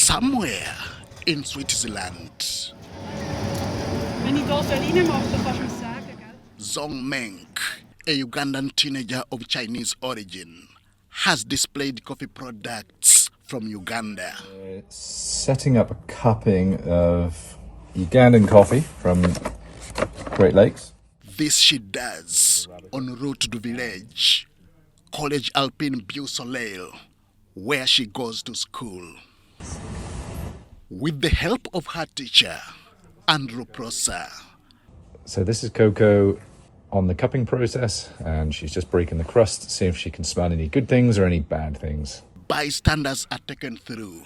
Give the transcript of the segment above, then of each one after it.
somewhere in Switzerland. Zhong Manke, a Ugandan teenager of Chinese origin, has displayed coffee products from Uganda. Setting up a cupping of Ugandan coffee from Great Lakes. This she does en route to the village, College Alpine Beau Soleil, where she goes to school. With the help of her teacher, Andrew Prosser. So this is Coco on the cupping process, and she's just breaking the crust to see if she can smell any good things or any bad things. Bystanders are taken through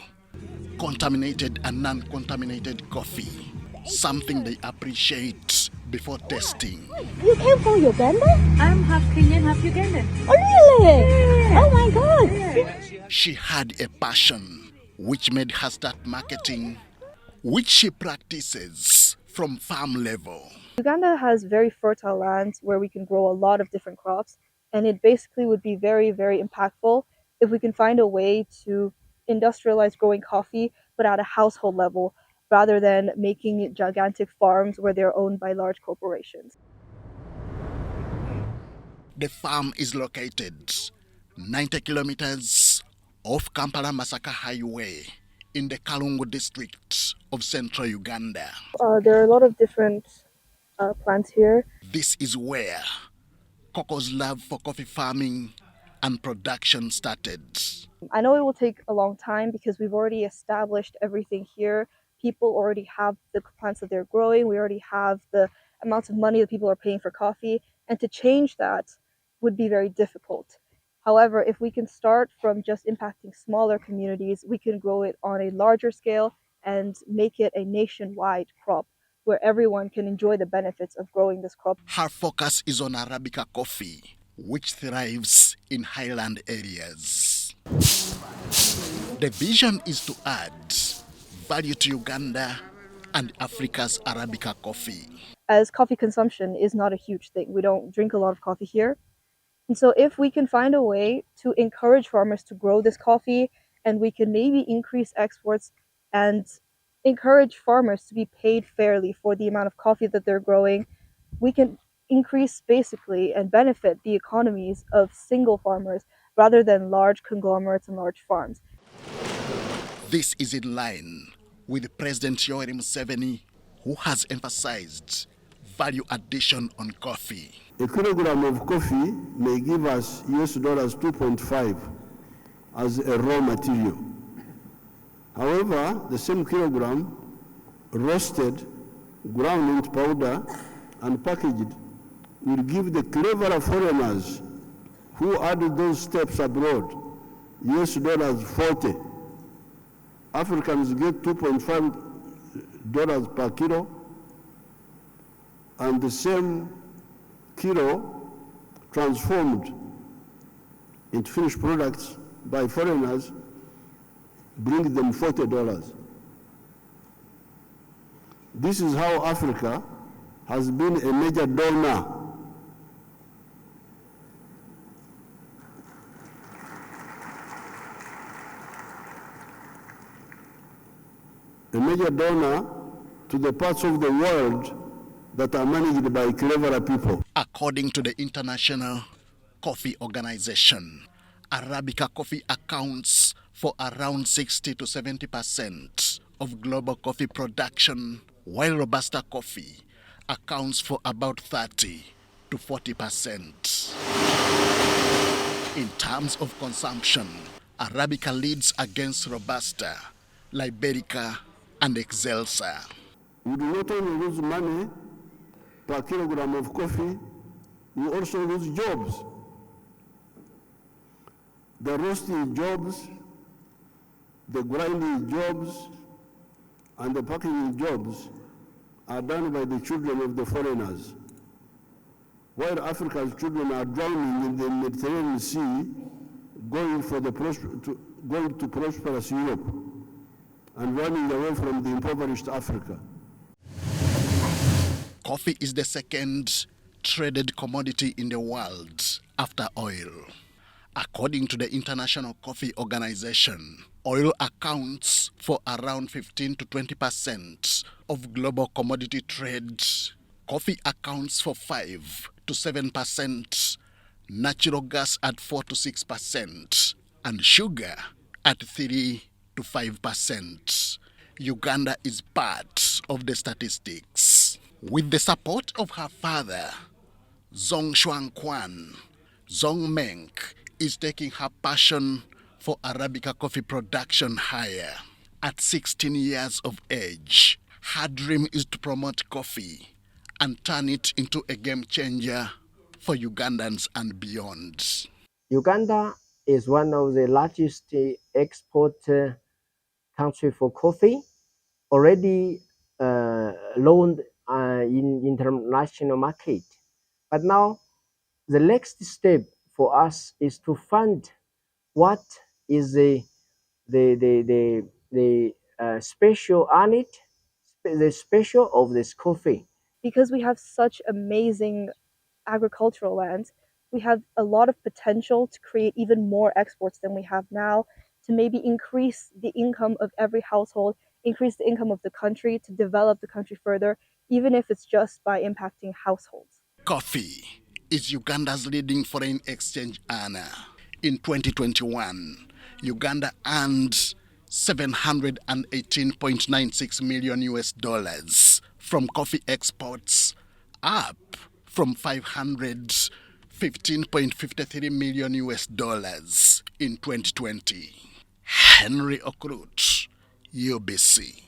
contaminated and non-contaminated coffee, something they appreciate before testing. You came from Uganda? I'm half Kenyan, half Ugandan. Oh, really? Yeah. Oh, my God. Yeah. She had a passion which made her start marketing, which she practices from farm level. Uganda has very fertile lands where we can grow a lot of different crops, and it basically would be very, very impactful if we can find a way to industrialize growing coffee, but at a household level, rather than making gigantic farms where they're owned by large corporations. The farm is located 90 kilometers off Kampala-Masaka Highway in the Kalungu district of central Uganda. There are a lot of different plants here. This is where Coco's love for coffee farming and production started. I know it will take a long time because we've already established everything here. People already have the plants that they're growing. We already have the amounts of money that people are paying for coffee. And to change that would be very difficult. However, if we can start from just impacting smaller communities, we can grow it on a larger scale and make it a nationwide crop where everyone can enjoy the benefits of growing this crop. Her focus is on Arabica coffee, which thrives in highland areas. The vision is to add value to Uganda and Africa's Arabica coffee. As coffee consumption is not a huge thing. We don't drink a lot of coffee here. And so if we can find a way to encourage farmers to grow this coffee, and we can maybe increase exports and encourage farmers to be paid fairly for the amount of coffee that they're growing, we can increase basically and benefit the economies of single farmers rather than large conglomerates and large farms. This is in line with President Yoweri Museveni, who has emphasized value addition on coffee. A kilogram of coffee may give us US dollars 2.5 as a raw material. However, the same kilogram roasted, ground into powder, and packaged will give the cleverer foreigners who added those steps abroad US dollars 40. Africans get $2.5 per kilo, and the same kilo transformed into finished products by foreigners bring them $40. This is how Africa has been a major donor to the parts of the world that are managed by cleverer people. According to the International Coffee Organization, Arabica coffee accounts for around 60 to 70% of global coffee production, while Robusta coffee accounts for about 30 to 40%. In terms of consumption, Arabica leads against Robusta, Liberica, and Excelsa. We do not only lose money per kilogram of coffee, we also lose jobs. The roasting jobs, the grinding jobs, and the packaging jobs are done by the children of the foreigners. While Africa's children are drowning in the Mediterranean Sea, going to prosperous Europe and running away from the impoverished Africa. Coffee is the second traded commodity in the world after oil. According to the International Coffee Organization, oil accounts for around 15 to 20% of global commodity trade. Coffee accounts for 5 to 7%, natural gas at 4 to 6%, and sugar at 3 to 5%. Uganda is part of the statistics. With the support of her father, Zhong Manke is taking her passion for Arabica coffee production higher. At 16 years of age, her dream is to promote coffee and turn it into a game changer for Ugandans and beyond. Uganda is one of the largest export country for coffee, already loaned in international market. But now the next step for us is to fund what is the special on it, the special of this coffee. Because we have such amazing agricultural land, we have a lot of potential to create even more exports than we have now, to maybe increase the income of every household, increase the income of the country, to develop the country further, even if it's just by impacting households. Coffee is Uganda's leading foreign exchange earner. In 2021, Uganda earned $718.96 million from coffee exports, up from $515.53 million in 2020. Henry Okrut, UBC.